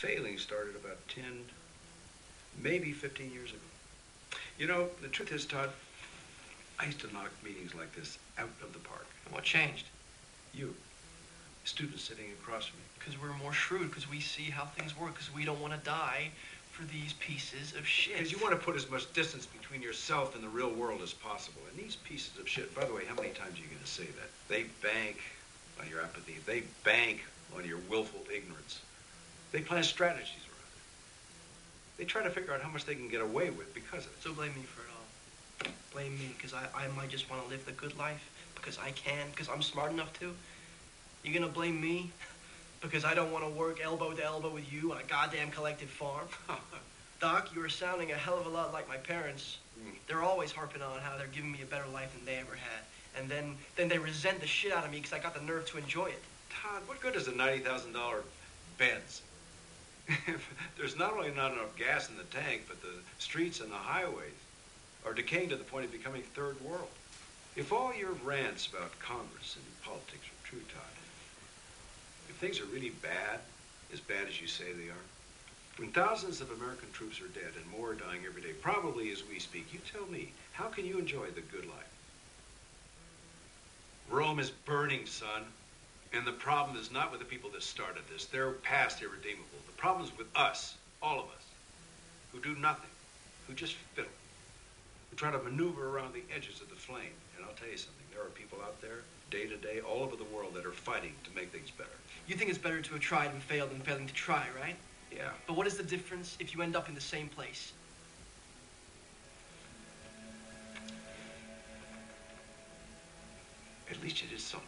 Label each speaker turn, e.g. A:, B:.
A: Failing started about 10, maybe 15 years ago. You know, the truth is, Todd, I used to knock meetings like this out of the park.
B: And what changed?
A: You, students sitting across from me.
B: Because we're more shrewd, because we see how things work, because we don't want to die for these pieces of shit.
A: Because you want to put as much distance between yourself and the real world as possible. And these pieces of shit, by the way, how many times are you going to say that? They bank on your apathy. They bank on your willful ignorance. They plan strategies around it. They try to figure out how much they can get away with because of it.
B: So blame me for it all. Blame me, because I might just want to live the good life, because I can, because I'm smart enough to. You gonna blame me? Because I don't want to work elbow to elbow with you on a goddamn collective farm? Doc, you are sounding a hell of a lot like my parents. They're always harping on how they're giving me a better life than they ever had. And then they resent the shit out of me because I got the nerve to enjoy it.
A: Todd, what good is a $90,000 Benz? There's not only not enough gas in the tank, but the streets and the highways are decaying to the point of becoming third world. If all your rants about Congress and politics are true, Todd, if things are really bad as you say they are, when thousands of American troops are dead and more are dying every day, probably as we speak, you tell me, how can you enjoy the good life? Rome is burning, son. And the problem is not with the people that started this. They're past irredeemable. The problem is with us, all of us, who do nothing, who just fiddle, who try to maneuver around the edges of the flame. And I'll tell you something, there are people out there, day to day, all over the world that are fighting to make things better.
B: You think it's better to have tried and failed than failing to try, right?
A: Yeah.
B: But what is the difference if you end up in the same place?
A: At least you did something.